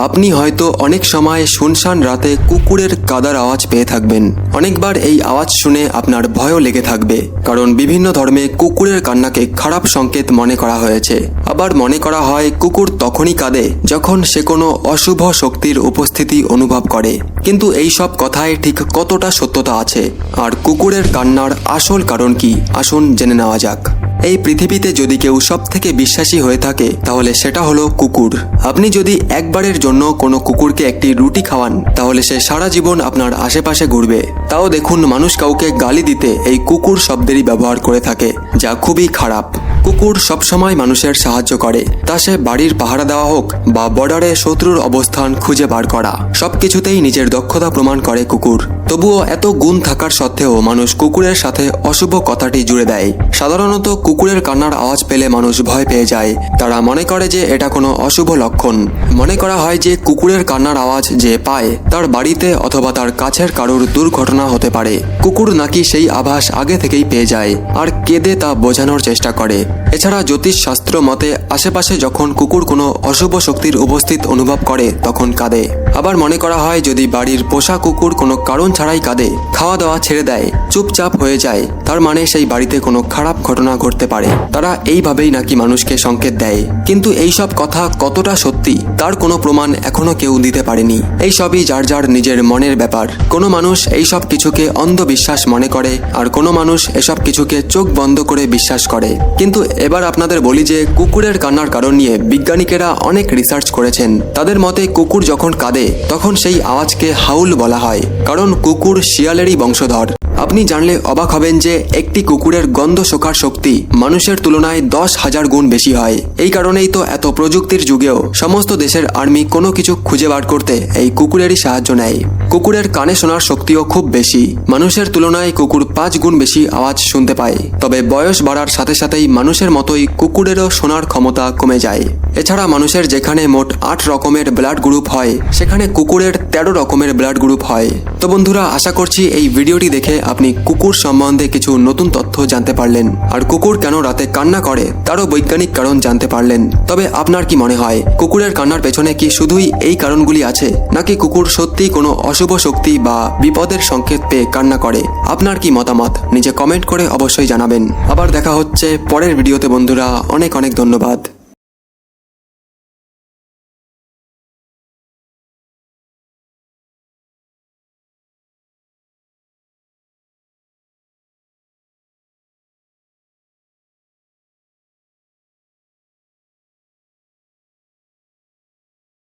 আপনি হয়তো অনেক সময় শুনশান রাতে কুকুরের কাদার আওয়াজ পেয়ে থাকবেন। অনেকবার এই আওয়াজ শুনে আপনার ভয়ও লেগে থাকবে, কারণ বিভিন্ন ধর্মে কুকুরের কান্নাকে খারাপ সংকেত মনে করা হয়েছে। আবার মনে করা হয় কুকুর তখনই কাঁদে যখন সে কোনো অশুভ শক্তির উপস্থিতি অনুভব করে। কিন্তু এই সব কথায় ঠিক কতটা সত্যতা আছে, আর কুকুরের কান্নার আসল কারণ কি, আসুন জেনে নেওয়া যাক। এই পৃথিবীতে যদি কেউ সব থেকে বিশ্বাসী হয়ে থাকে তাহলে সেটা হলো কুকুর। আপনি যদি একবারের জন্য কোনো কুকুরকে একটি রুটি খাওয়ান তাহলে সে সারা জীবন আপনার আশেপাশে ঘুরবে। তাও দেখুন, মানুষ কাউকে গালি দিতে এই কুকুর শব্দেরই ব্যবহার করে থাকে, যা খুবই খারাপ। কুকুর সবসময় মানুষের সাহায্য করে, তা সে বাড়ির পাহারা দেওয়া হোক বা বর্ডারে শত্রুর অবস্থান খুঁজে বার করা, সবকিছুতেই নিজের দক্ষতা প্রমাণ করে কুকুর। তবুও এত গুণ থাকার সত্ত্বেও মানুষ কুকুরের সাথে অশুভ কথাটি জুড়ে দেয়। সাধারণত কুকুরের কান্নার আওয়াজ পেলে মানুষ ভয় পেয়ে যায়। তারা মনে করে যে এটা কোনো অশুভ লক্ষণ। মনে করা হয় যে কুকুরের কান্নার আওয়াজ যে পায় তার বাড়িতে অথবা তার কাছের কারোর দুর্ঘটনা হতে পারে। কুকুর নাকি সেই আভাস আগে থেকেই পেয়ে যায় আর কেঁদে তা বোঝানোর চেষ্টা করে। এছাড়া জ্যোতিষ শাস্ত্র মতে আশেপাশে যখন কুকুর কোনো অশুভ শক্তির উপস্থিত অনুভব করে তখন কাঁদে। আবার মনে করা হয় যদি বাড়ির পোষা কুকুর কোনো কারণ ছাড়াই কাঁদে, খাওয়া দাওয়া ছেড়ে দেয়, চুপচাপ হয়ে যায়, তার মানে সেই বাড়িতে কোনো খারাপ ঘটনা ঘটতে পারে। তারা এইভাবেই নাকি মানুষকে সংকেত দেয়। কিন্তু এই সব কথা কতটা সত্যি তার কোনো প্রমাণ এখনো কেউ দিতে পারেনি। এই সবই যার যার নিজের মনের ব্যাপার। কোনো মানুষ এই সব কিছুকে অন্ধবিশ্বাস মনে করে, আর কোনো মানুষ এসব কিছুকে চোখ বন্ধ করে বিশ্বাস করে। কিন্তু এবার আপনাদের বলি যে কুকুরের কান্নার কারণ নিয়ে বিজ্ঞানীকেরা অনেক রিসার্চ করেছেন। তাদের মতে কুকুর যখন কাঁদে তখন সেই আওয়াজকে হাউল বলা হয়, কারণ কুকুর শিয়ালেরই বংশধর। আপনি জানলে অবাক হবেন যে একটি কুকুরের গন্ধ শোকার শক্তি মানুষের তুলনায় 10,000 গুণ বেশি হয়। এই কারণেই তো এত প্রযুক্তির যুগেও সমস্ত দেশের আর্মি কোনো কিছু খুঁজে বার করতে এই কুকুরেরই সাহায্য নেয়। কুকুরের কানে শোনার শক্তিও খুব বেশি। মানুষের তুলনায় কুকুর 5 গুণ বেশি আওয়াজ শুনতে পায়। তবে বয়স বাড়ার সাথে সাথেই মানুষের মতোই কুকুরেরও শোনার ক্ষমতা কমে যায়। এছাড়া মানুষের যেখানে মোট 8 রকমের ব্লাড গ্রুপ হয়, সেখানে কুকুরের 13 রকমের ব্লাড গ্রুপ হয়। তো বন্ধুরা, আশা করছি এই ভিডিওটি দেখে আপনি কুকুর সম্বন্ধে কিছু নতুন তথ্য জানতে পারলেন, আর কুকুর কেন রাতে কান্না করে তারও বৈজ্ঞানিক কারণ জানতে পারলেন। তবে আপনার কি মনে হয়, কুকুরের কান্নার পেছনে কি শুধুই এই কারণগুলি আছে, নাকি কুকুর সত্যিই কোনো অশুভ শক্তি বা বিপদের সংকেত পেয়ে কান্না করে? আপনার কি মতামত নিচে কমেন্ট করে অবশ্যই জানাবেন। আবার দেখা হচ্ছে পরের ভিডিওতে বন্ধুরা। অনেক অনেক ধন্যবাদ।